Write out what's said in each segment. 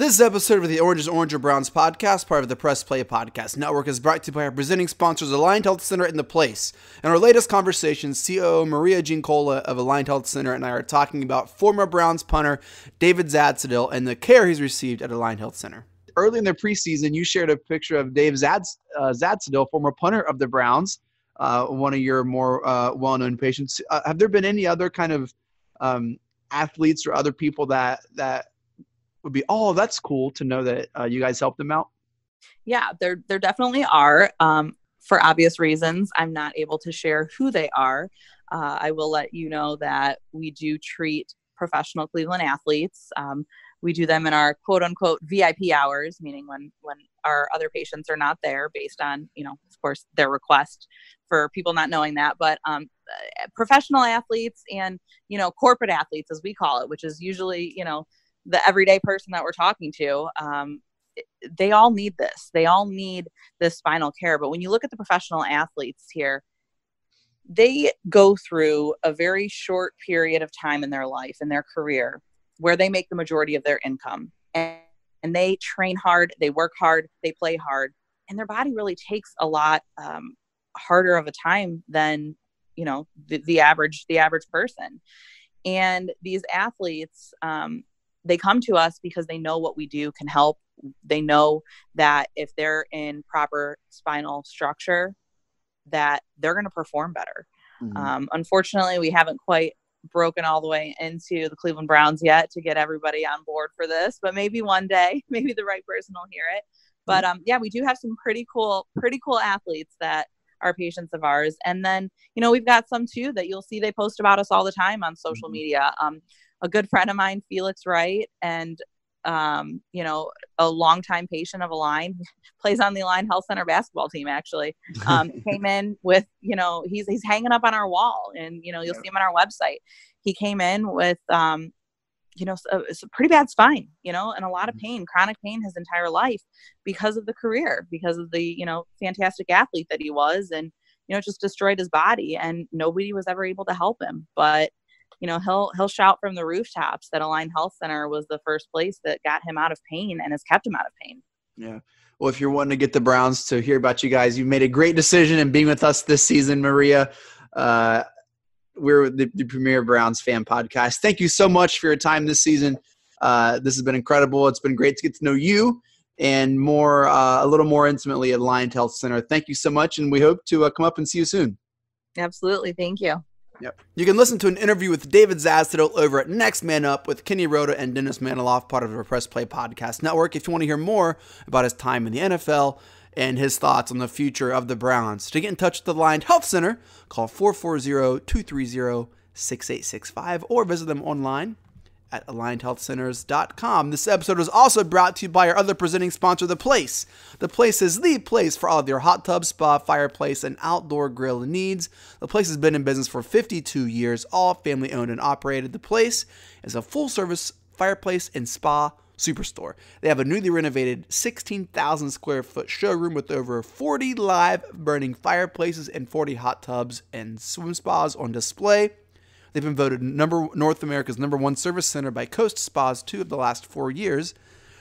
This episode of the Orange is Orange or Browns podcast, part of the Press Play Podcast Network, is brought to you by our presenting sponsors, Aligned Health Center and The Place. In our latest conversation, COO Maria Giancola of Aligned Health Center and I are talking about former Browns punter David Zadsadil and the care he's received at Aligned Health Center. Early in the preseason, you shared a picture of Dave Zadsadil, former punter of the Browns, one of your more well-known patients. Have there been any other kind of athletes or other people that would be, oh, that's cool to know that you guys helped them out? Yeah, there definitely are. For obvious reasons, I'm not able to share who they are. I will let you know that we do treat professional Cleveland athletes. We do them in our quote unquote VIP hours, meaning when our other patients are not there based on, of course, their request, for people not knowing that. But professional athletes and, corporate athletes, as we call it, which is usually, the everyday person that we're talking to, they all need this. They all need this spinal care. But when you look at the professional athletes here, they go through a very short period of time in their life, in their career, where they make the majority of their income. And they train hard, they work hard, they play hard, and their body really takes a lot harder of a time than, the average person. And these athletes, they come to us because they know what we do can help. They know that if they're in proper spinal structure, that they're going to perform better. Mm-hmm. Unfortunately, we haven't quite broken all the way into the Cleveland Browns yet to get everybody on board for this, but maybe one day, maybe the right person will hear it. But yeah, we do have some pretty cool athletes that are patients of ours. And then, we've got some too that you'll see they post about us all the time on social media. A good friend of mine, Felix Wright, and, a longtime patient of Align, plays on the Align Health Center basketball team, actually, came in with, he's hanging up on our wall, and, you'll see him on our website. He came in with, it's a pretty bad spine, and a lot of pain, chronic pain his entire life because of the career, because of the, fantastic athlete that he was. And, it just destroyed his body, and nobody was ever able to help him. But he'll shout from the rooftops that Align Health Center was the first place that got him out of pain and has kept him out of pain. Yeah. Well, if you're wanting to get the Browns to hear about you guys, you've made a great decision in being with us this season, Maria. We're the premier Browns fan podcast. Thank you so much for your time this season. This has been incredible. It's been great to get to know you and a little more intimately at Align Health Center. Thank you so much, and we hope to come up and see you soon. Absolutely. Thank you. Yep. You can listen to an interview with David Zadsadil over at Next Man Up with Kenny Rhoda and Dennis Maniloff, part of the Press Play Podcast Network, if you want to hear more about his time in the NFL and his thoughts on the future of the Browns. To get in touch with the Aligned Health Center, call 440-230-6865 or visit them online at alignedhealthcenters.com. This episode is also brought to you by our other presenting sponsor, The Place. The Place is the place for all of your hot tub, spa, fireplace, and outdoor grill needs. The Place has been in business for 52 years, all family owned and operated. The Place is a full-service fireplace and spa superstore. They have a newly renovated 16,000 square foot showroom with over 40 live burning fireplaces and 40 hot tubs and swim spas on display. They've been voted North America's #1 service center by Coast Spas 2 of the last 4 years.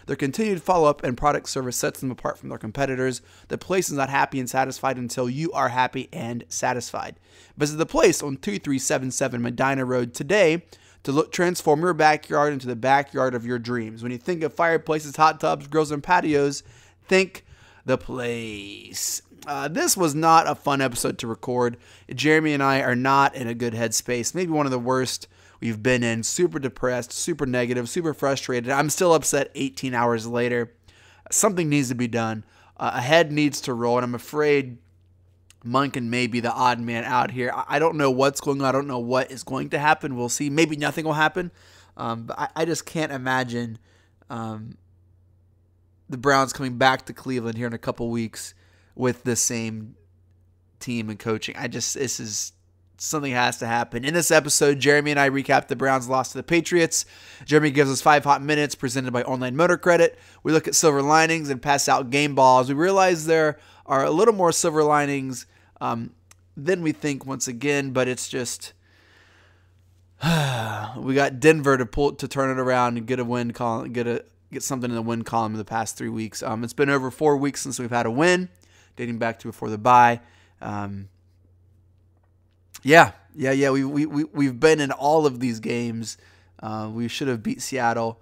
Their continued follow-up and product service sets them apart from their competitors. The Place is not happy and satisfied until you are happy and satisfied. Visit The Place on 2377 Medina Road today to transform your backyard into the backyard of your dreams. When you think of fireplaces, hot tubs, grills, and patios, think The Place. This was not a fun episode to record. Jeremy and I are not in a good headspace. Maybe one of the worst we've been in. Super depressed, super negative, super frustrated. I'm still upset 18 hours later. Something needs to be done. A head needs to roll, and I'm afraid Munkin may be the odd man out here. I don't know what's going on. I don't know what is going to happen. We'll see. Maybe nothing will happen. But I just can't imagine the Browns coming back to Cleveland here in a couple weeks with the same team and coaching. Something has to happen. In this episode, Jeremy and I recap the Browns' loss to the Patriots. Jeremy gives us 5 hot minutes presented by Online Motor Credit. We look at silver linings and pass out game balls. We realize there are a little more silver linings than we think once again, but it's just we got Denver to turn it around and get a win, get a get something in the win column in the past 3 weeks. It's been over 4 weeks since we've had a win, dating back to before the bye. We've been in all of these games. We should have beat Seattle.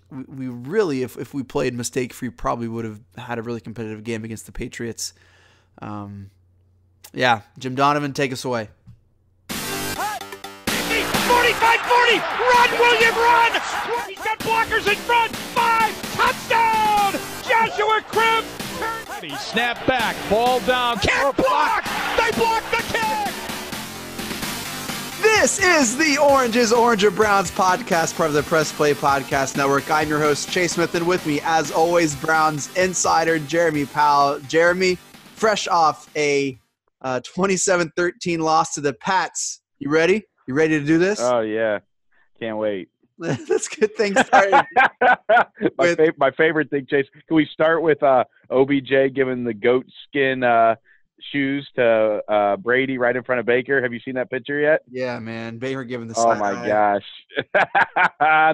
We really, if we played mistake-free, probably would have had a really competitive game against the Patriots. Jim Donovan, take us away. 45-40, run, William, run! He's got blockers in front, 5, touchdown! Joshua Cribbs! Snap back, ball down, can't block! They blocked the kick! This is the Oranges, Orange or Browns podcast, part of the Press Play Podcast Network. I'm your host, Chase Smith, and with me, as always, Browns insider Jeremy Powell. Jeremy, fresh off a 27-13 loss to the Pats. You ready? You ready to do this? Oh, yeah. Can't wait. Let's get things started. My favorite thing, Chase, can we start with OBJ giving the goat skin shoes to Brady right in front of Baker? Have you seen that picture yet? Yeah, man. Baker giving the Oh, side my eye.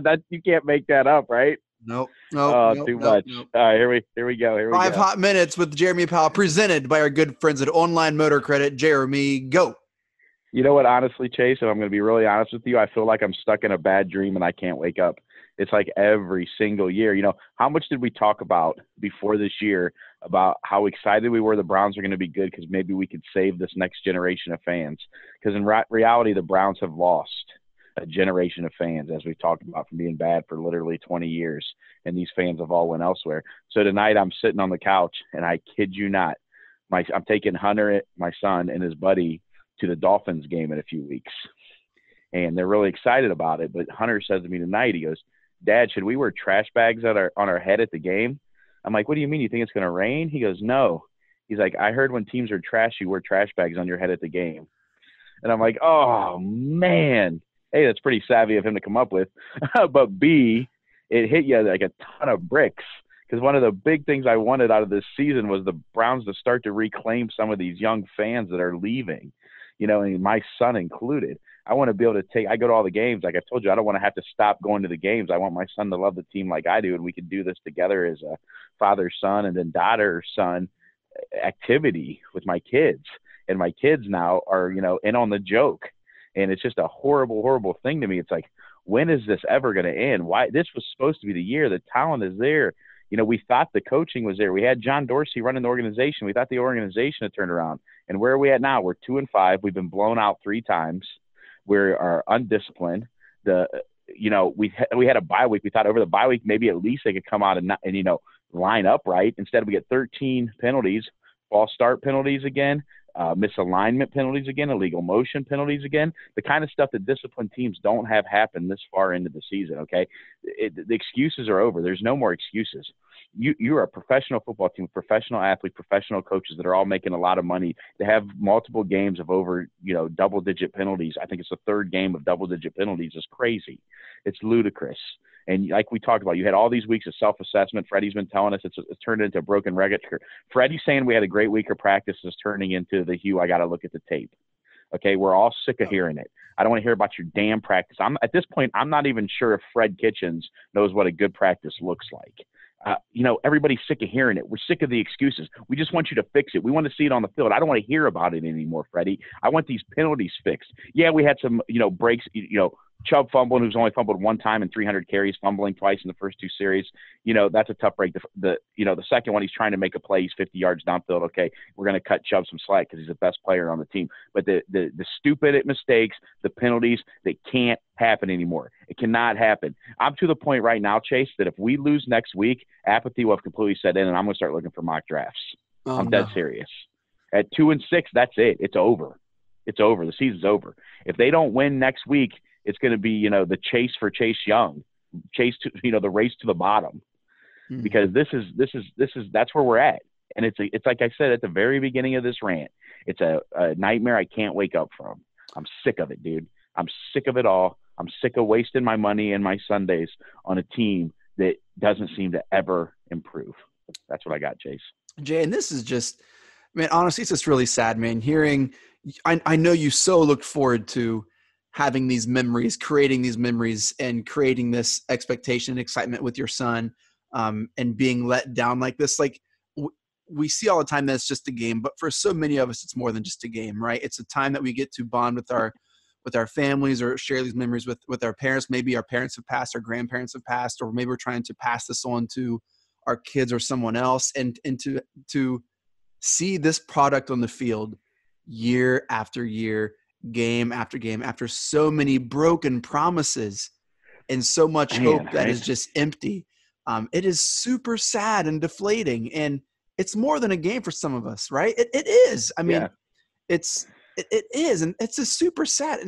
gosh. You can't make that up, right? Nope. Too much. Nope. All right, here we go. 5 hot minutes with Jeremy Powell, presented by our good friends at Online Motor Credit. Jeremy, go. You know what, honestly, Chase, if I'm going to be really honest with you, I feel like I'm stuck in a bad dream and I can't wake up. It's like every single year. You know, how much did we talk about before this year about how excited we were the Browns are going to be good because maybe we could save this next generation of fans? Because in reality, the Browns have lost a generation of fans, as we've talked about, from being bad for literally 20 years, and these fans have all went elsewhere. So tonight I'm sitting on the couch, and I kid you not, I'm taking Hunter, my son, and his buddy to the Dolphins game in a few weeks. And they're really excited about it. But Hunter says to me tonight, he goes, "Dad, should we wear trash bags on our head at the game?" I'm like, "What do you mean? You think it's going to rain?" He goes, "No." He's like, "I heard when teams are trash, you wear trash bags on your head at the game." And I'm like, oh, man. A, that's pretty savvy of him to come up with. But B, it hit you like a ton of bricks. Because one of the big things I wanted out of this season was the Browns to start to reclaim some of these young fans that are leaving. You know, and my son included. I want to be able to I go to all the games. Like I've told you, I don't want to have to stop going to the games. I want my son to love the team like I do, and we can do this together as a father-son and then daughter-son activity with my kids. And my kids now are, in on the joke. And it's just a horrible, horrible thing to me. It's like, when is this ever going to end? Why? This was supposed to be the year. The talent is there. We thought the coaching was there. We had John Dorsey running the organization. We thought the organization had turned around. And where are we at now? We're 2-5. We've been blown out 3 times. We are undisciplined. We had a bye week. We thought over the bye week maybe at least they could come out and line up right. Instead, we get 13 penalties, false start penalties again, misalignment penalties again, illegal motion penalties again, the kind of stuff that disciplined teams don't have happen this far into the season, okay? The excuses are over. There's no more excuses. You are a professional football team, professional athletes, professional coaches that are all making a lot of money. To have multiple games of over, double-digit penalties, I think it's the 3rd game of double-digit penalties, is crazy. It's ludicrous. And like we talked about, you had all these weeks of self-assessment. Freddie's been telling us it's turned into a broken record. Freddie saying we had a great week of practice is turning into the Hugh, I got to look at the tape. Okay, we're all sick of hearing it. I don't want to hear about your damn practice. At this point, I'm not even sure if Fred Kitchens knows what a good practice looks like. Everybody's sick of hearing it. We're sick of the excuses. We just want you to fix it. We want to see it on the field. I don't want to hear about it anymore, Freddie. I want these penalties fixed. Yeah, we had some, breaks, Chubb fumbling, who's only fumbled 1 time in 300 carries, fumbling twice in the first 2 series. That's a tough break. The second one, he's trying to make a play. He's 50 yards downfield. Okay, we're going to cut Chubb some slack because he's the best player on the team. But the stupid mistakes, the penalties, they can't happen anymore. It cannot happen. I'm to the point right now, Chase, that if we lose next week, apathy will have completely set in, and I'm going to start looking for mock drafts. I'm dead serious. At 2-6, that's it. It's over. It's over. The season's over. If they don't win next week, it's going to be, the chase for Chase Young, the race to the bottom, because that's where we're at. And it's like I said at the very beginning of this rant, it's a nightmare I can't wake up from. I'm sick of it, dude. I'm sick of it all. I'm sick of wasting my money and my Sundays on a team that doesn't seem to ever improve. That's what I got, Chase. Jay, and this is just, man, honestly, it's just really sad, man. Hearing, I know you so looked forward to having these memories, creating these memories, and creating this expectation and excitement with your son, and being let down like this. Like we see all the time that it's just a game, but for so many of us, it's more than just a game, right? It's a time that we get to bond with our families or share these memories with our parents. Maybe our parents have passed, our grandparents have passed, or maybe we're trying to pass this on to our kids or someone else, and to see this product on the field year after year, game after game, after so many broken promises and so much hope that is just empty. It is super sad and deflating, and it's more than a game for some of us, right? It is. I mean, it is, and it's just super sad.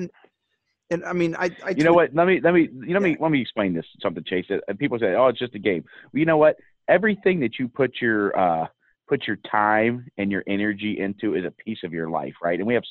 And I mean, you know what? Let me explain this something, Chase. People say, "Oh, it's just a game." Well, you know what? Everything that you put your time and your energy into is a piece of your life, right? And we have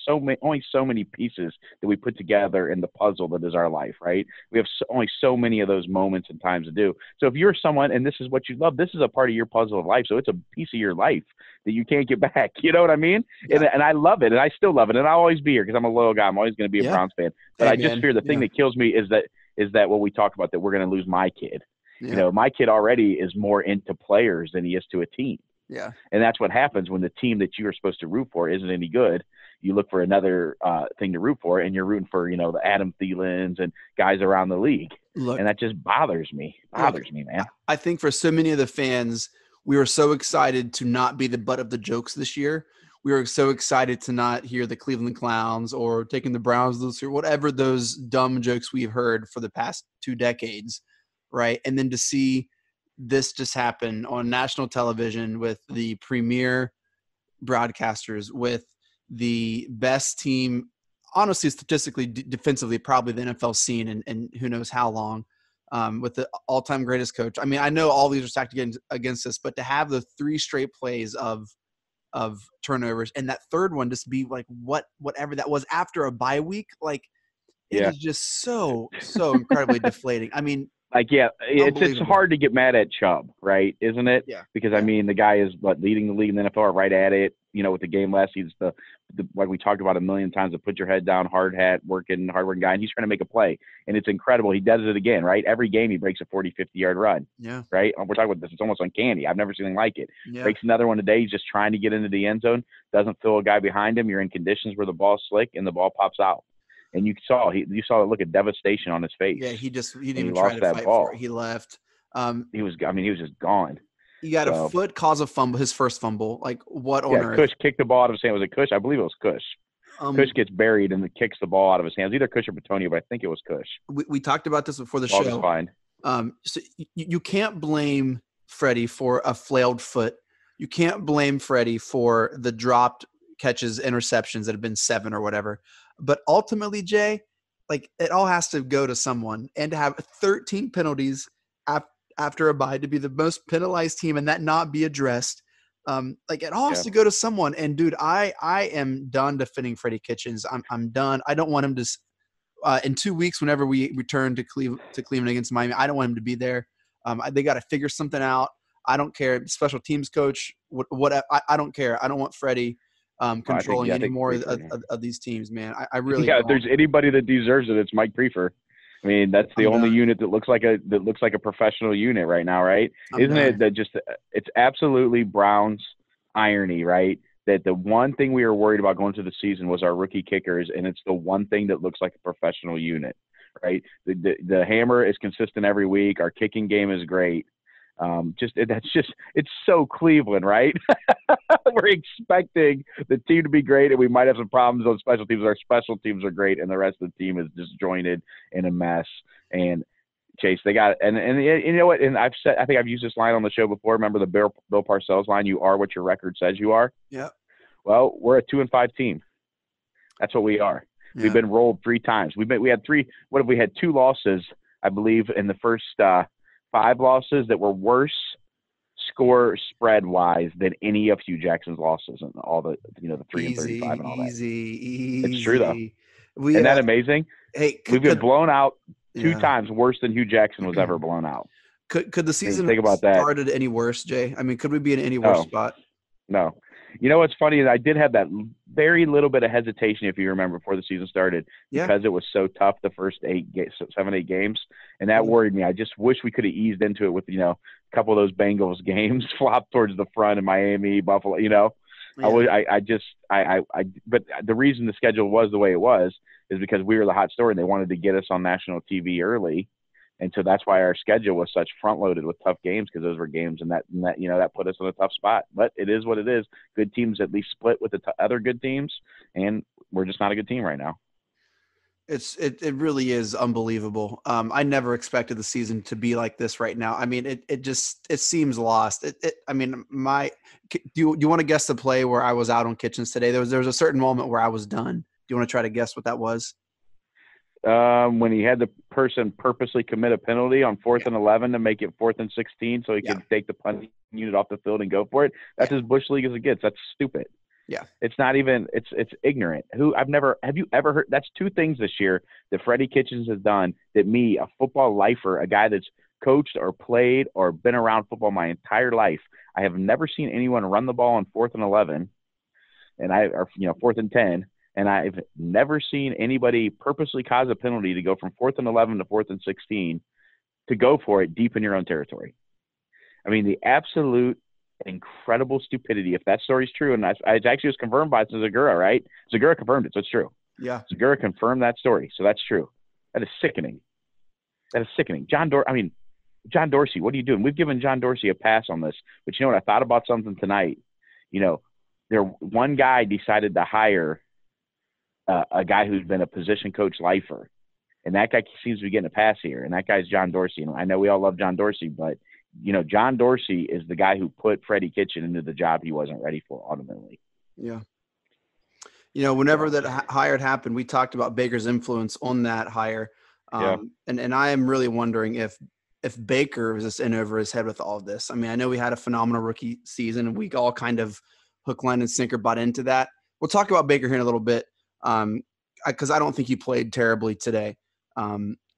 only so many pieces that we put together in the puzzle that is our life, right? We have only so many of those moments and times to do. So if you're someone and this is what you love, this is a part of your puzzle of life. So it's a piece of your life that you can't get back. You know what I mean? Yeah. And I love it, and I still love it, and I'll always be here because I'm a loyal guy. I'm always going to be a Browns fan. But I just fear the thing that kills me is that what we talk about, that we're going to lose my kid. Yeah. You know, my kid already is more into players than he is to a team. Yeah. And that's what happens when the team that you are supposed to root for isn't any good. You look for another thing to root for, and you're rooting for, the Adam Thielens and guys around the league. Look, and that just bothers me. Me, man. I think for so many of the fans, we were so excited to not be the butt of the jokes this year. We were so excited to not hear the Cleveland Clowns or taking the Browns this year, whatever those dumb jokes we've heard for the past 2 decades, right? And then to see this just happen on national television with the premier broadcasters, with the best team, honestly, statistically, defensively, probably the NFL's seen and who knows how long, with the all-time greatest coach. I mean, I know all these are stacked against us, but to have the 3 straight plays of turnovers and that third one just be like whatever that was after a bye week, like it is just so incredibly deflating. I mean, it's hard to get mad at Chubb, right? Isn't it? Yeah. Because I mean, the guy is leading the league in the NFL, right at it. With the game last, he's the like we talked about a million times, the put your head down, hardworking guy, and he's trying to make a play, and it's incredible. He does it again, right? Every game he breaks a 40, 50-yard run. Yeah. Right. We're talking about this. It's almost uncanny. I've never seen anything like it. Yeah. Breaks another one today. He's just trying to get into the end zone. Doesn't feel a guy behind him. You're in conditions where the ball's slick and the ball pops out. And you saw the look of devastation on his face. Yeah, he didn't even try to fight for it. He left. He was just gone. He got a foot cause a fumble, his first fumble. Like, what on earth? Kush kicked the ball out of his hand. Was it Kush? I believe it was Kush. Kush gets buried and kicks the ball out of his hands. Either Kush or Petonio, but I think it was Kush. We talked about this before the show. Ball was fine. So you can't blame Freddie for a flailed foot. You can't blame Freddie for the dropped catches, interceptions that have been 7 or whatever. But ultimately, Jay, like, it all has to go to someone, and to have 13 penalties after a bye, to be the most penalized team and that not be addressed. Like, it all has to go to someone. And dude, I am done defending Freddie Kitchens. I'm done. I don't want him to, in 2 weeks, whenever we return to Cleveland against Miami, I don't want him to be there. They got to figure something out. I don't care. Special teams coach, what I don't care. I don't want Freddie controlling any more of these teams, man. I really don't. If there's anybody that deserves it, it's Mike Prefer. I mean, that's the only unit that looks like a professional unit right now, right? Isn't it that just it's absolutely Browns irony, right? That the one thing we were worried about going to the season was our rookie kickers, and it's the one thing that looks like a professional unit, right? The hammer is consistent every week. Our kicking game is great. It's so Cleveland, right? We're expecting the team to be great, and we might have some problems on special teams. Our special teams are great, and the rest of the team is disjointed and a mess. And Chase, they got and you know what? And I think I've used this line on the show before. Remember the Bill Parcells line? You are what your record says you are. Yeah. Well, we're a 2-5 team. That's what we are. Yeah. We've been rolled 3 times. We had 3. What if we had 2 losses? I believe in the first 5 losses that were worse score spread wise than any of Hugh Jackson's losses, and all the the 3 and 35 and all that. Easy. It's true though. Isn't that amazing? Hey, we've been blown out 2 times worse than Hugh Jackson was ever blown out. Could the season think about that. started any worse, Jay? I mean, could we be in any worse spot? No. You know what's funny is I did have that very little bit of hesitation, if you remember, before the season started, because it was so tough the first 7, 8 games, and that worried me. I just wish we could have eased into it with a couple of those Bengals games, flop towards the front in Miami, Buffalo. Yeah. But the reason the schedule was the way it was is because we were the hot story, and they wanted to get us on national TV early. And so that's why our schedule was such front-loaded with tough games, because those were games and that put us in a tough spot. But it is what it is. Good teams at least split with the other good teams, and we're just not a good team right now. It really is unbelievable. I never expected the season to be like this right now. I mean, it seems lost. Do you want to guess the play where I was out on Kitchens today? There was a certain moment where I was done. Do you want to try to guess what that was? When he had the person purposely commit a penalty on 4th and 11 to make it 4th and 16 so he could take the punt unit off the field and go for it. That's as bush league as it gets. That's stupid. Yeah. It's not even – it's ignorant. Have you ever heard – that's 2 things this year that Freddie Kitchens has done that me, a football lifer, a guy that's coached or played or been around football my entire life, I have never seen anyone run the ball on 4th and 11 or 4th and 10. And I've never seen anybody purposely cause a penalty to go from 4th and 11 to 4th and 16 to go for it deep in your own territory. I mean, the absolute incredible stupidity, if that story's true, and it actually was confirmed by Zagura, right? Zagura confirmed it, so it's true. Yeah. Zagura confirmed that story, so that's true. That is sickening. John Dorsey, what are you doing? We've given John Dorsey a pass on this, but you know what? I thought about something tonight. One guy decided to hire a guy who's been a position coach lifer, and that guy seems to be getting a pass here, and that guy's John Dorsey. And I know we all love John Dorsey, but John Dorsey is the guy who put Freddie Kitchen into the job he wasn't ready for ultimately. Yeah. Whenever that hire happened, we talked about Baker's influence on that hire. And I am really wondering if Baker was just in over his head with all of this. I mean, I know we had a phenomenal rookie season, and we all kind of hook, line, and sinker bought into that. We'll talk about Baker here in a little bit. Because I don't think he played terribly today.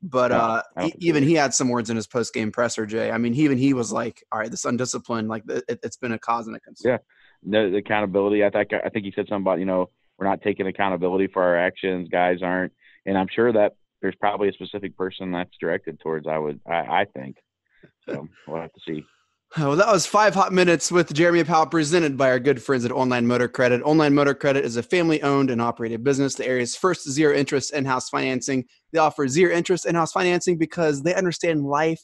But even he had some words in his post-game presser, Jay. I mean, he was like, all right, this undisciplined, like it's been a cause and a concern. Yeah. The accountability. I think he said something about, we're not taking accountability for our actions. Guys aren't. And I'm sure that there's probably a specific person that's directed towards, I think. So we'll have to see. Well, that was 5 hot minutes with Jeremy Powell, presented by our good friends at Online Motor Credit. Online Motor Credit is a family-owned and operated business, the area's first zero-interest in-house financing. They offer zero-interest in-house financing because they understand life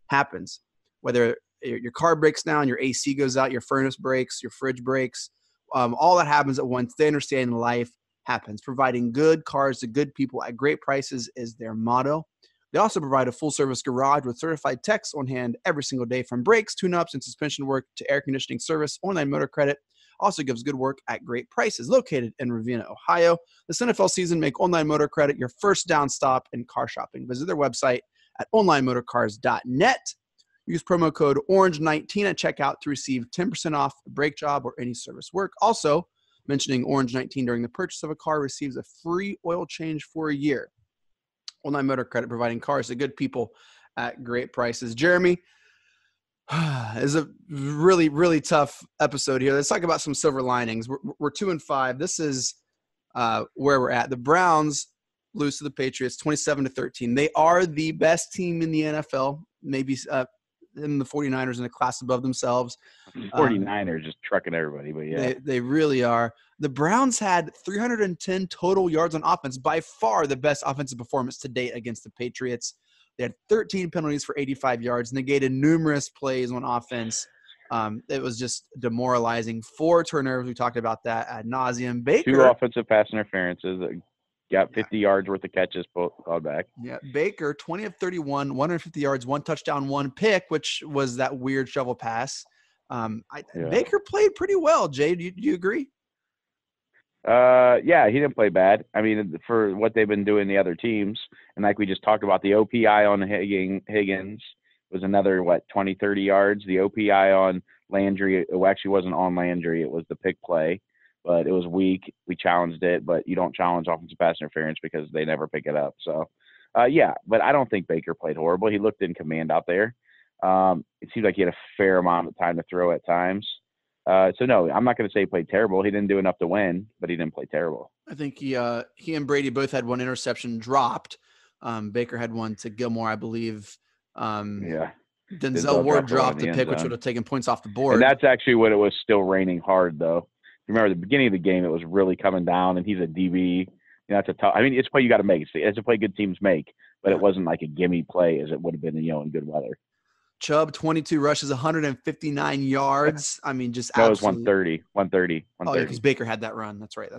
happens. Whether your car breaks down, your AC goes out, your furnace breaks, your fridge breaks, all that happens at once. They understand life happens. Providing good cars to good people at great prices is their motto. They also provide a full-service garage with certified techs on hand every single day, from brakes, tune-ups, and suspension work to air conditioning service. Online Motor Credit also gives good work at great prices. Located in Ravenna, Ohio, this NFL season, make Online Motor Credit your first down stop in car shopping. Visit their website at onlinemotorcars.net. Use promo code ORANGE19 at checkout to receive 10% off a brake job or any service work. Also, mentioning ORANGE19 during the purchase of a car receives a free oil change for a year. Online Motor Credit, providing cars to good people at great prices. Jeremy, is a really, really tough episode here. Let's talk about some silver linings. We're 2-5. This is where we're at. The Browns lose to the Patriots 27-13. They are the best team in the NFL, maybe in the 49ers in a class above themselves. 49ers just trucking everybody, but yeah. They really are. The Browns had 310 total yards on offense, by far the best offensive performance to date against the Patriots. They had 13 penalties for 85 yards, negated numerous plays on offense. It was just demoralizing. 4 turnovers. We talked about that ad nauseum. Baker, 2 offensive pass interferences. Got 50 yards worth of catches called back. Yeah, Baker, 20 of 31, 150 yards, 1 touchdown, 1 pick, which was that weird shovel pass. Baker played pretty well. Jay, do you agree? Yeah, he didn't play bad. I mean, for what they've been doing the other teams, and like we just talked about, the OPI on Higgins was another, 20, 30 yards. The OPI on Landry, it actually wasn't on Landry. It was the pick play, but it was weak. We challenged it, but you don't challenge offensive pass interference because they never pick it up. So, yeah, but I don't think Baker played horrible. He looked in command out there. It seemed like he had a fair amount of time to throw at times. So no, I'm not going to say he played terrible. He didn't do enough to win, but he didn't play terrible. I think he and Brady both had one interception dropped. Baker had one to Gilmore, I believe. Yeah. Denzel Ward dropped the a end pick, which zone. would have taken points off the board. And that's actually when it was still raining hard, though. Remember, at the beginning of the game, it was really coming down, and he's a DB. That's a tough. I mean, it's a play you got to make. It's a play good teams make, but it wasn't like a gimme play as it would have been, in good weather. Chubb, 22 rushes, 159 yards. I mean, just no, absolutely. it was 130. Oh, yeah, because Baker had that run. That's right.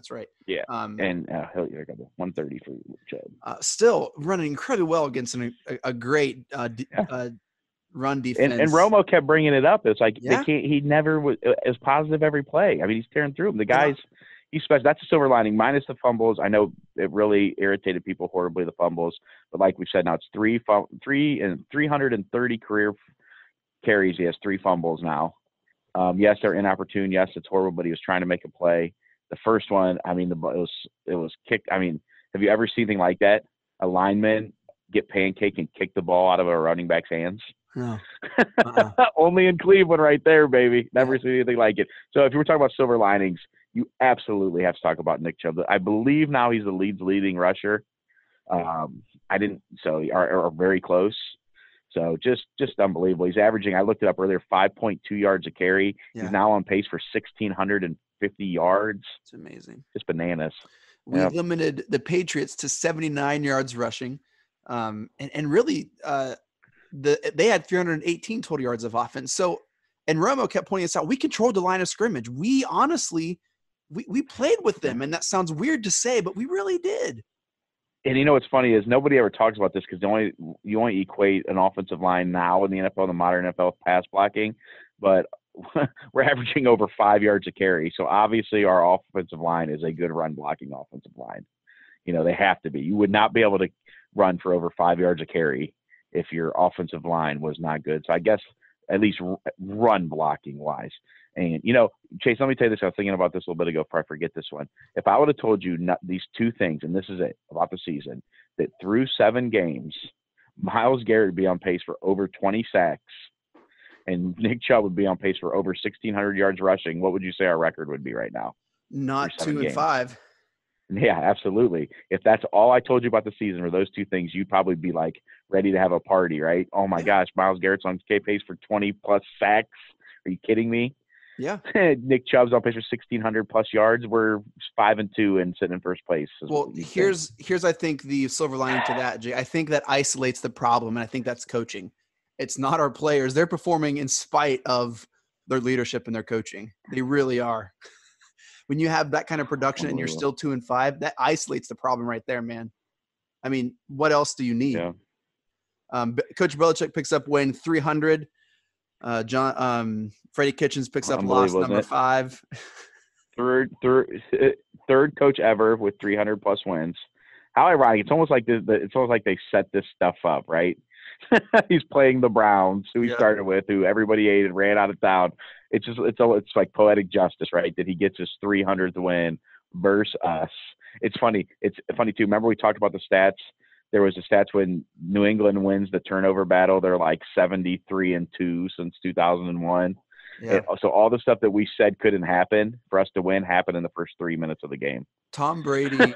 Yeah, and I got the 130 for Chubb. Still running incredibly well against a great run defense. And Romo kept bringing it up. It's like he never was positive every play. I mean, he's tearing through them. The guys, he's special. That's a silver lining. Minus the fumbles. I know it really irritated people horribly, the fumbles. But like we said, now it's 330 career carries. He has 3 fumbles now. Yes, they're inopportune. Yes, it's horrible, but he was trying to make a play. The first one, I mean, it was kicked. I mean, have you ever seen anything like that? A lineman get pancake and kick the ball out of a running back's hands? No. Only in Cleveland right there, baby. Never seen anything like it. So if you were talking about silver linings, you absolutely have to talk about Nick Chubb. I believe now he's the leading rusher. Are very close. So just unbelievable. He's averaging, I looked it up earlier, 5.2 yards a carry. Yeah. He's now on pace for 1,650 yards. It's amazing. Just bananas. We limited the Patriots to 79 yards rushing. And really they had 318 total yards of offense. So, and Romo kept pointing us out, we controlled the line of scrimmage. We honestly, we played with them. And that sounds weird to say, but we really did. And what's funny is nobody ever talks about this because you only equate an offensive line now in the NFL, the modern NFL, with pass blocking, but we're averaging over 5 yards a carry. So obviously our offensive line is a good run blocking offensive line. They have to be. You would not be able to run for over 5 yards a carry if your offensive line was not good. So I guess at least run blocking wise. And, Chase, let me tell you this. I was thinking about this a little bit ago before I forget this one. If I would have told you these 2 things, and this is it, about the season, that through 7 games, Myles Garrett would be on pace for over 20 sacks and Nick Chubb would be on pace for over 1,600 yards rushing, what would you say our record would be right now? Not 2-5. Yeah, absolutely. If that's all I told you about the season or those 2 things, you'd probably be like ready to have a party, right? Oh my gosh, Myles Garrett's on pace for 20 plus sacks. Are you kidding me? Yeah. Nick Chubb's on pace for 1,600 plus yards. We're 5-2 and sitting in first place. Well, here's I think the silver lining to that, Jay. I think that isolates the problem, and I think that's coaching. It's not our players. They're performing in spite of their leadership and their coaching. They really are. When you have that kind of production and you're still 2-5, that isolates the problem right there, man. I mean, what else do you need? Yeah. Coach Belichick picks up win 300. Freddie Kitchens picks up loss number 5. Third coach ever with 300 plus wins. How ironic! It's almost like it's almost like they set this stuff up, right? He's playing the Browns, who he started with, who everybody ate and ran out of town. It's like poetic justice, right? That he gets his 300th win versus us. It's funny. It's funny too. Remember we talked about the stats. There was the stats when New England wins the turnover battle. They're like 73-2 since 2001. Yeah. So all the stuff that we said couldn't happen for us to win happened in the first 3 minutes of the game. Tom Brady.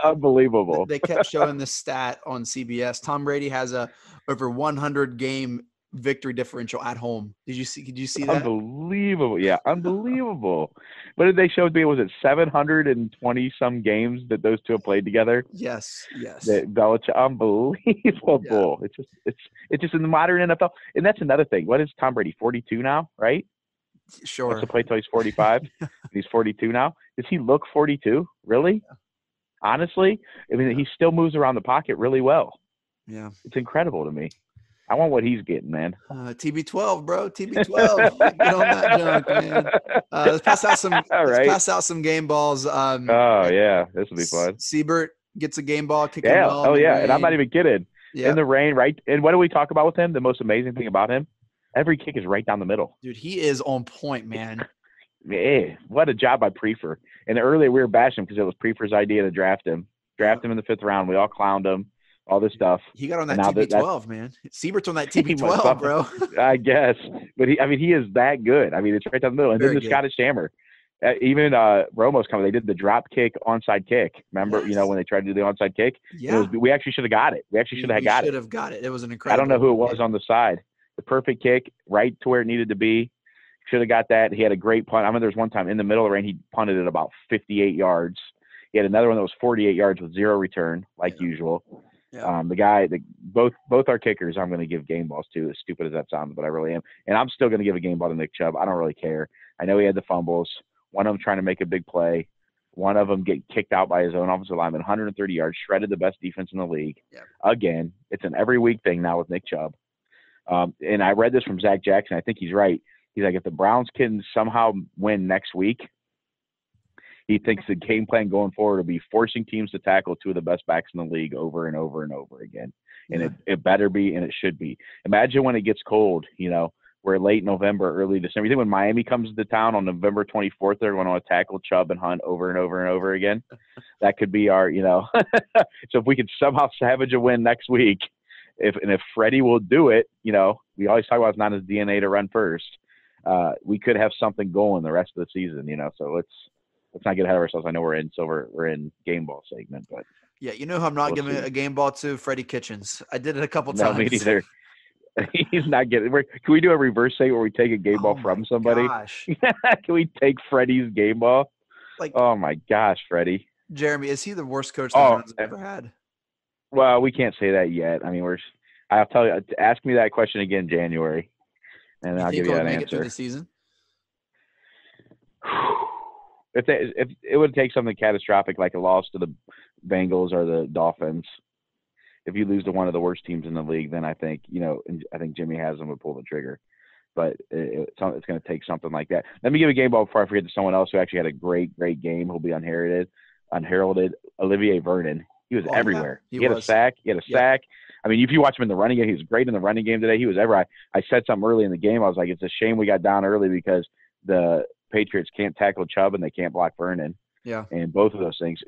Unbelievable. They kept showing this stat on CBS. Tom Brady has a over 100 game victory differential at home. Did you see that? Unbelievable. Yeah, unbelievable. What did they show me? Was it 720 some games that those 2 have played together? Yes. That Belichick, unbelievable. Yeah. It's just in the modern NFL. And that's another thing. What is Tom Brady? 42 now, right? Sure. What's the play till he's 45? He's 42 now. Does he look 42? Really? Yeah. Honestly, I mean, he still moves around the pocket really well. Yeah. It's incredible to me. I want what he's getting, man. TB12, bro. TB12. Get on that junk, man. Let's pass out some game balls. Yeah. This will be fun. Siebert gets a game ball. Kicking ball. Oh, yeah. And I'm not even kidding. Yep. In the rain, right? And what do we talk about with him? The most amazing thing about him? Every kick is right down the middle. Dude, he is on point, man. Yeah. What a job by Prefer. And earlier we were bashing him because it was Prefer's idea to draft him. Draft him in the 5th round. We all clowned him. all this stuff. He got on that And now TB12, man. Siebert's on that He must TB12, bro. I guess, but he is that good. I mean, it's right down the middle. And Very then the good. Scottish Hammer, even Romo's coming. They did the drop kick onside kick. Remember, Yes. when they tried to do the onside kick? Yeah. We actually should have got it. We actually should have got it. Should have got it. It was an I incredible. don't know who it was on the side. The perfect kick, right to where it needed to be. Should have got that. He had a great punt. I mean, there was one time in the middle of the rain, he punted it about 58 yards. He had another one that was 48 yards with 0 return, like usual. Yeah. Both our kickers, I'm going to give game balls to, as stupid as that sounds, but I really am. And I'm still going to give a game ball to Nick Chubb. I don't really care. I know he had the fumbles. One of them trying to make a big play. One of them get kicked out by his own offensive lineman, 130 yards, shredded the best defense in the league. Yeah. Again, it's an every week thing now with Nick Chubb. And I read this from Zach Jackson. I think he's right. He's like, if the Browns can somehow win next week, he thinks the game plan going forward will be forcing teams to tackle two of the best backs in the league over and over and over again. And it better be, and it should be. Imagine when it gets cold, we're late November, early December. You think when Miami comes to town on November 24th, they're going to tackle Chubb and Hunt over and over and over again? That could be our, So if we could somehow salvage a win next week, if Freddie will do it, we always talk about it's not his DNA to run first. We could have something going the rest of the season, so let's not get ahead of ourselves. I know we're in game ball segment, but yeah, who I'm not giving a game ball to? Freddie Kitchens. I did it a couple times. No, me neither. He's not getting. Can we do a reverse segment where we take a game ball from somebody? Gosh. Can we take Freddie's game ball? Oh my gosh, Freddie. Jeremy, is he the worst coach the Browns have ever had? Well, we can't say that yet. I mean, I'll tell you. Ask me that question again in January, and I'll give you that make answer. It through the season? If it would take something catastrophic like a loss to the Bengals or the Dolphins, if you lose to one of the worst teams in the league, then I think I think Jimmy Haslam would pull the trigger. But it's going to take something like that. Let me give a game ball before I forget to someone else who actually had a great game. Who'll be unheralded. Olivier Vernon. He was everywhere. Yeah, he had a sack. I mean, if you watch him in the running game, he was great in the running game today. He was everywhere. I said something early in the game. I was like, it's a shame we got down early because the Patriots can't tackle Chubb and they can't block Vernon. Yeah. And both of those things.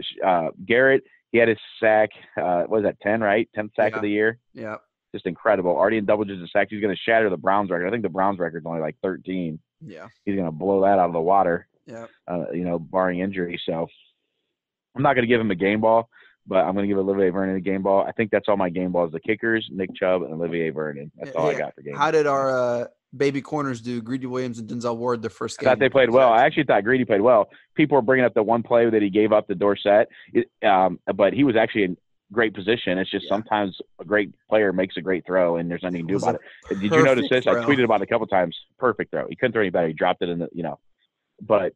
Garrett, he had his sack. What was that, 10, right? 10th sack of the year. Yeah. Just incredible. Already in double digits sacks. He's going to shatter the Browns record. I think the Browns record's only like 13. Yeah. He's going to blow that out of the water. Yeah. Barring injury. So I'm not going to give him a game ball, but I'm going to give Olivier Vernon a game ball. I think that's all my game balls. The kickers, Nick Chubb, and Olivier Vernon. That's all I got for game How did our baby corners do? Greedy Williams and Denzel Ward the first game? I thought they played well. I actually thought Greedy played well. People were bringing up the one play that he gave up to Dorsett, but he was actually in great position. It's just sometimes a great player makes a great throw, and there's nothing to do about it. Did you notice this? I tweeted about it a couple times. Perfect throw. He couldn't throw any better. He dropped it in the, but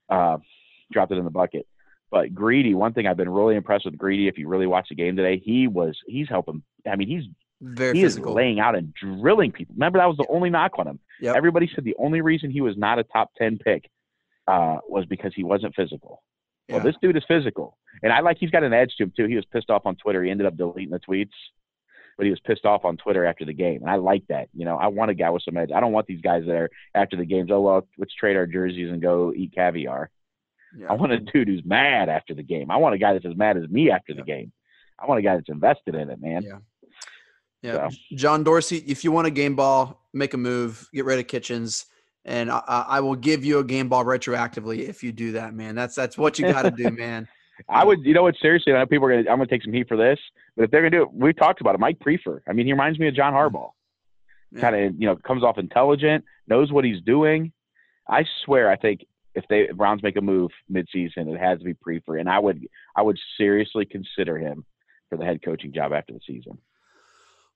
dropped it in the bucket. But Greedy, one thing I've been really impressed with Greedy, if you really watch the game today, he's helping. I mean, he physical. Is laying out and drilling people. Remember, that was the only knock on him. Yep. Everybody said the only reason he was not a top 10 pick was because he wasn't physical. Well, this dude is physical. And he's got an edge to him, too. He was pissed off on Twitter. He ended up deleting the tweets, but he was pissed off on Twitter after the game. And I like that. I want a guy with some edge. I don't want these guys there after the games. Oh, well, let's trade our jerseys and go eat caviar. Yeah. I want a dude who's mad after the game. I want a guy that's as mad as me after the game. I want a guy that's invested in it, man. Yeah. So. John Dorsey, if you want a game ball, make a move, get rid of Kitchens, and I will give you a game ball retroactively if you do that, man. That's what you got to do, man. I would, seriously, I know people I'm going to take some heat for this, but if they're going to do it, we talked about it. Mike Prefer. I mean, he reminds me of John Harbaugh. Kind of, comes off intelligent, knows what he's doing. I swear, I think if Browns make a move midseason, it has to be Prefer, and I would seriously consider him for the head coaching job after the season.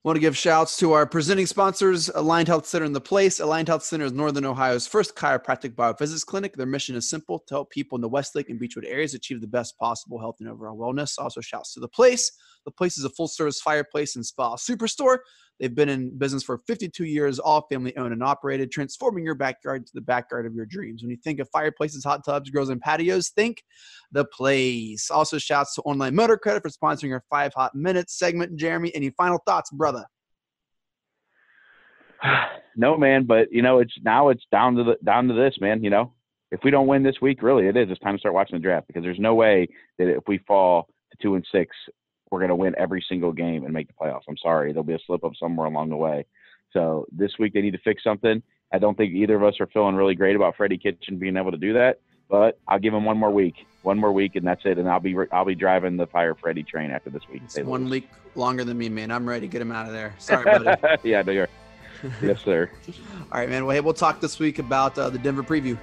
Want to give shouts to our presenting sponsors, Aligned Health Center in the Place. Aligned Health Center is Northern Ohio's first chiropractic biophysics clinic. Their mission is simple: to help people in the Westlake and Beechwood areas achieve the best possible health and overall wellness. Also, shouts to the Place. The Place is a full-service fireplace and spa superstore. They've been in business for 52 years, all family-owned and operated, transforming your backyard to the backyard of your dreams. When you think of fireplaces, hot tubs, grills, and patios, think the Place. Also, shouts to Online Motor Credit for sponsoring our 5 Hot Minutes segment. Jeremy, any final thoughts, brother? No, man, but it's down to this, man. If we don't win this week, really, it's time to start watching the draft, because there's no way that if we fall to 2-6 we're going to win every single game and make the playoffs. I'm sorry. There'll be a slip up somewhere along the way. So this week they need to fix something. I don't think either of us are feeling really great about Freddie Kitchen being able to do that, but I'll give him one more week, and that's it. And I'll be driving the Fire Freddie train after this week. It's 1 week longer than me, man. I'm ready to get him out of there. Sorry, buddy. Yeah, no, you're. Yes, sir. All right, man. Well, hey, we'll talk this week about the Denver preview.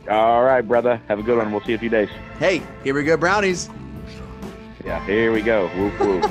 All right, brother. Have a good one. We'll see you in a few days. Hey, here we go, Brownies. Yeah, here we go. Whoop, whoop.